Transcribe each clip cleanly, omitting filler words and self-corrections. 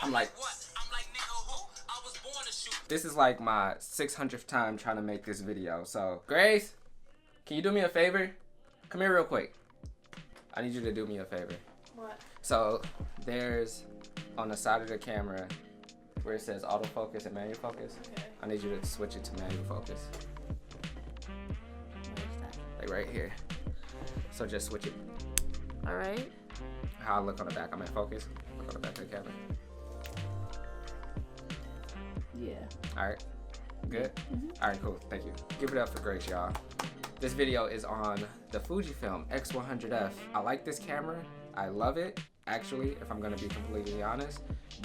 I'm like, this is like my 600th time trying to make this video. So, Grace, can you do me a favor? Come here real quick. I need you to do me a favor. What? So, there's on the side of the camera where it says autofocus and manual focus. Okay. I need you to switch it to manual focus. Where's that? Like right here. So just switch it. Alright. How I look on the back. I'm in focus. Look on the back of the camera. Yeah. Alright. Good? Alright, cool. Thank you. Give it up for Grace, y'all. This video is on the Fuji film x100f. I like this camera. I love it, actually, if I'm gonna be completely honest.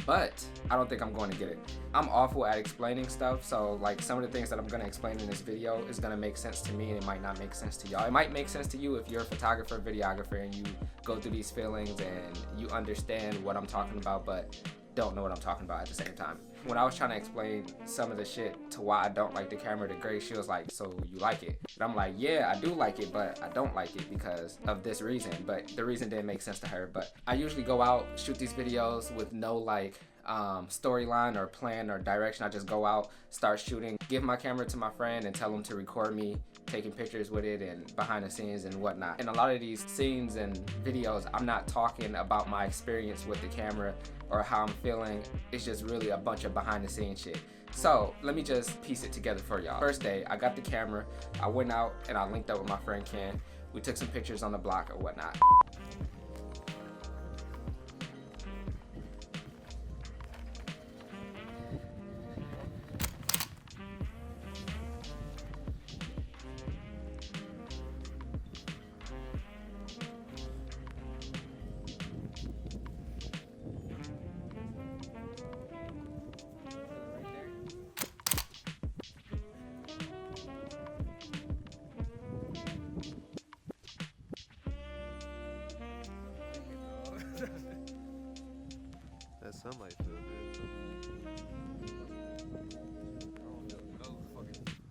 But I don't think I'm going to get it. I'm awful at explaining stuff, so like some of the things that I'm gonna explain in this video is gonna make sense to me and it might not make sense to y'all. It might make sense to you if you're a photographer, videographer, and you go through these feelings and you understand what I'm talking about, but don't know what I'm talking about at the same time. When I was trying to explain some of the shit to why I don't like the camera to Grace, she was like, so you like it? And I'm like, yeah, I do like it, but I don't like it because of this reason. But the reason didn't make sense to her. But I usually go out, shoot these videos with no like storyline or plan or direction. I just go out, start shooting, give my camera to my friend and tell him to record me taking pictures with it and behind the scenes and whatnot. In a lot of these scenes and videos, I'm not talking about my experience with the camera or how I'm feeling. It's just really a bunch of behind the scenes shit. So let me just piece it together for y'all. First day, I got the camera, I went out and I linked up with my friend Ken. We took some pictures on the block or whatnot. That sunlight feel good.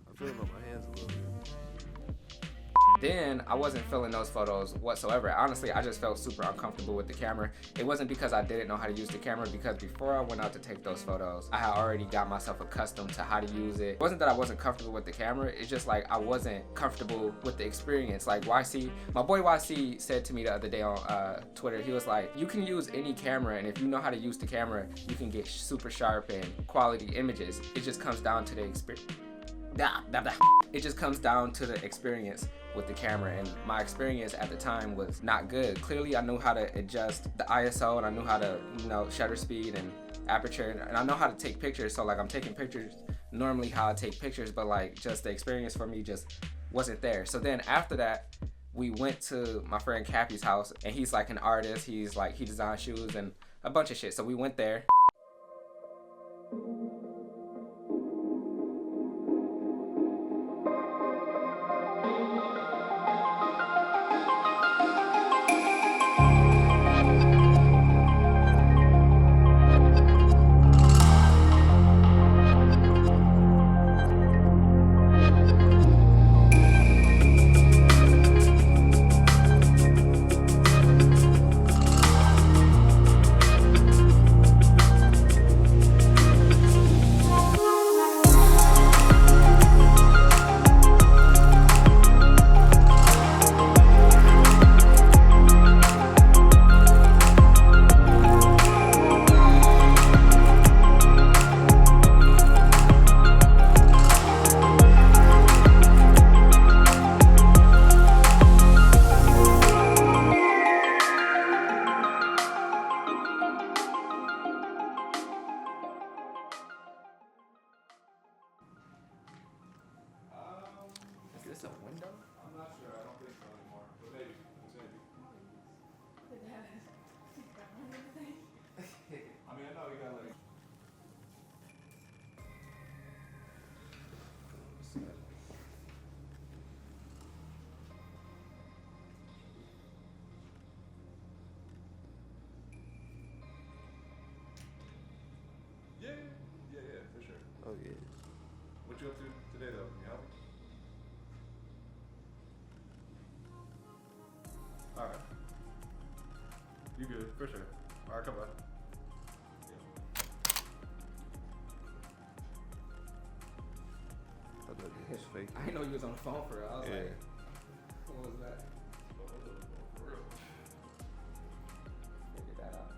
I feel it on my hands a little bit. Then I wasn't feeling those photos whatsoever. Honestly, I just felt super uncomfortable with the camera. It wasn't because I didn't know how to use the camera, because before I went out to take those photos, I had already got myself accustomed to how to use it. It wasn't that I wasn't comfortable with the camera, it's just like I wasn't comfortable with the experience. Like YC, my boy YC said to me the other day on Twitter, he was like, you can use any camera, and if you know how to use the camera, you can get super sharp and quality images. It just comes down to the experience. It just comes down to the experience with the camera, and my experience at the time was not good. Clearly I knew how to adjust the ISO and I knew how to, you know, shutter speed and aperture, and I know how to take pictures, so like I'm taking pictures normally how I take pictures, but like just the experience for me just wasn't there. So then after that, we went to my friend Cappy's house, and he's like an artist. He's like, he designs shoes and a bunch of shit. So we went there. Is this a window? I'm not sure. I don't think so anymore. But maybe. I mean, I know you got like. Yeah, for sure. Oh yeah. What you up to today though? You help me? Alright. You good, for sure. Alright, come on. Yeah. fake. I didn't know you was on the phone for real. I was Yeah. like, what was that? Figure that out.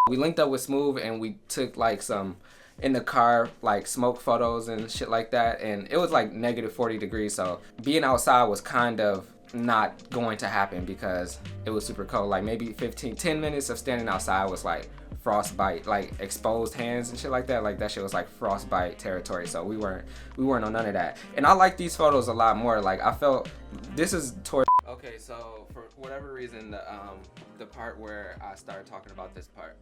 We linked up with Smooth and we took like some in the car like smoke photos and shit like that, and it was like negative 40 degrees, so being outside was kind of not going to happen because it was super cold. Like maybe 10 minutes of standing outside was like frostbite, like exposed hands and shit like that. Like that shit was like frostbite territory, so we weren't on none of that. And I like these photos a lot more. Like I felt this is towards. Okay, so for whatever reason, the part where I started talking about this part,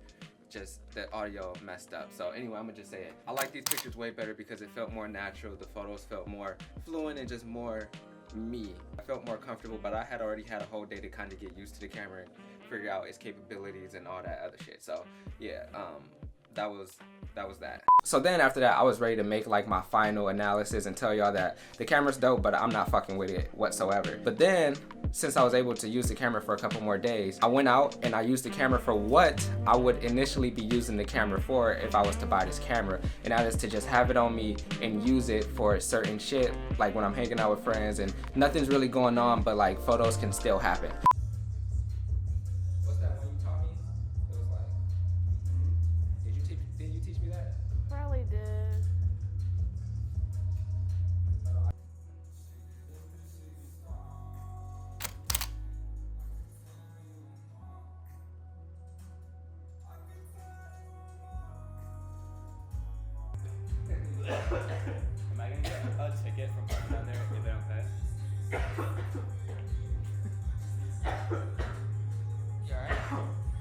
just the audio messed up. So anyway, I'm gonna just say it. I like these pictures way better because it felt more natural. The photos felt more fluent and just more me. I felt more comfortable, but I had already had a whole day to kind of get used to the camera and figure out its capabilities and all that other shit. So yeah, that was that. So then after that, I was ready to make like my final analysis and tell y'all that the camera's dope, but I'm not fucking with it whatsoever. But then, since I was able to use the camera for a couple more days, I went out and I used the camera for what I would initially be using the camera for if I was to buy this camera, and that is to just have it on me and use it for certain shit, like when I'm hanging out with friends and nothing's really going on, but like photos can still happen. What's that one you taught me? It was like, did you teach me that? Probably did. Am I gonna get a ticket from parking down there if they don't pay? You alright?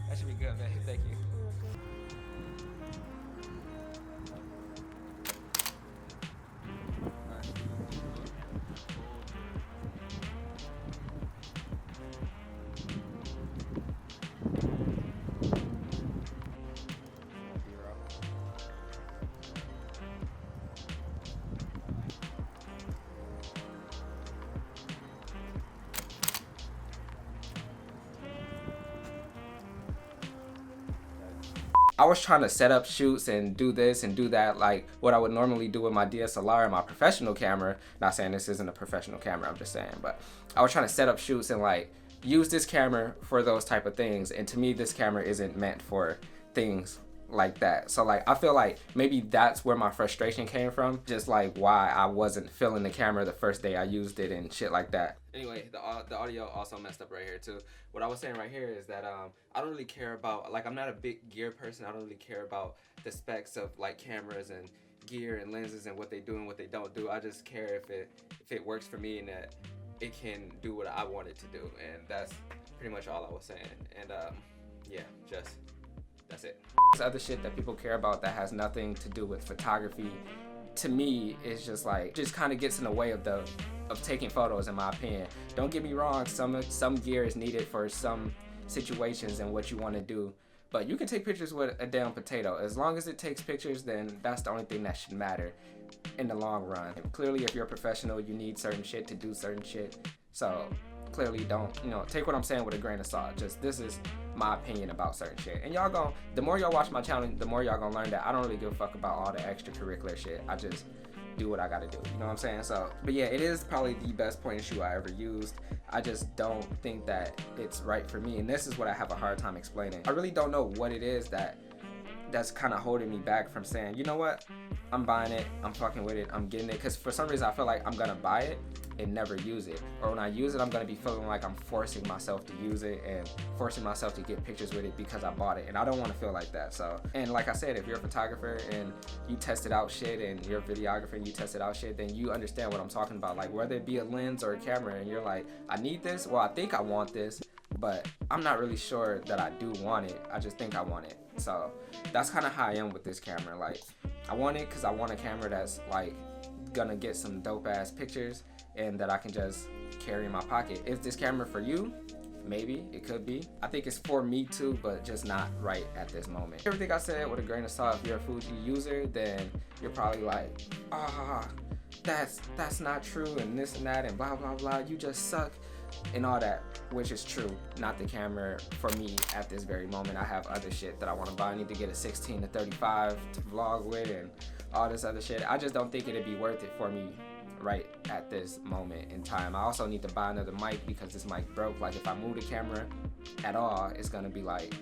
That should be good, man. Thank you. I was trying to set up shoots and do this and do that, like what I would normally do with my DSLR and my professional camera. Not saying this isn't a professional camera, I'm just saying, but I was trying to set up shoots and like use this camera for those type of things. And to me, this camera isn't meant for things like that. So like I feel like maybe that's where my frustration came from, just like why I wasn't feeling the camera the first day I used it and shit like that. Anyway, the audio also messed up right here too. What I was saying right here is that I don't really care about, like, I'm not a big gear person. I don't really care about the specs of like cameras and gear and lenses and what they do and what they don't do. I just care if it works for me and that it can do what I want it to do, and that's pretty much all I was saying. And yeah, that's it. This other shit that people care about that has nothing to do with photography, to me, is just like, just kind of gets in the way of taking photos, in my opinion. Don't get me wrong, some gear is needed for some situations and what you want to do, but you can take pictures with a damn potato. As long as it takes pictures, then that's the only thing that should matter in the long run. And clearly, if you're a professional, you need certain shit to do certain shit. So clearly don't, take what I'm saying with a grain of salt. Just, this is my opinion about certain shit. And y'all the more y'all watch my channel, the more y'all gonna learn that I don't really give a fuck about all the extracurricular shit. I just do what I gotta do, you know what I'm saying? So, but yeah, it is probably the best point and shoot I ever used. I just don't think that it's right for me, and this is what I have a hard time explaining. I really don't know what it is that's kind of holding me back from saying, you know what, I'm buying it, I'm fucking with it, I'm getting it, because for some reason I feel like I'm gonna buy it and never use it, or when I use it, I'm gonna be feeling like I'm forcing myself to use it and forcing myself to get pictures with it because I bought it, and I don't want to feel like that. So, and like I said, if you're a photographer and you tested out shit, and you're a videographer and you tested out shit, then you understand what I'm talking about. Like, whether it be a lens or a camera, and you're like, I need this, well, I think I want this, but I'm not really sure that I do want it. I just think I want it. So that's kind of how I am with this camera. Like, I want it because I want a camera that's like gonna get some dope ass pictures and that I can just carry in my pocket. If this camera for you, Maybe it could be. I think it's for me too, but just not right at this moment. Everything I said with a grain of salt. If you're a Fuji user, then you're probably like, that's not true, and this and that, and blah blah blah. You just suck, and all that, which is true. Not the camera for me at this very moment. I have other shit that I want to buy. I need to get a 16 to 35 to vlog with, and all this other shit. I just don't think it'd be worth it for me right at this moment in time. I also need to buy another mic because this mic broke. Like if I move the camera at all, it's gonna be like,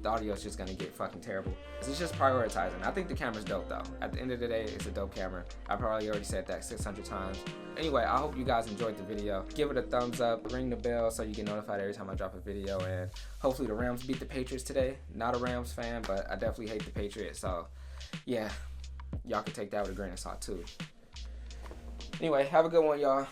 the audio is just gonna get fucking terrible. It's just prioritizing. I think the camera's dope though. At the end of the day, it's a dope camera. I probably already said that 600 times. Anyway, I hope you guys enjoyed the video. Give it a thumbs up, ring the bell so you get notified every time I drop a video, and hopefully the Rams beat the Patriots today. Not a Rams fan, but I definitely hate the Patriots, so yeah, y'all can take that with a grain of salt too. Anyway, have a good one, y'all.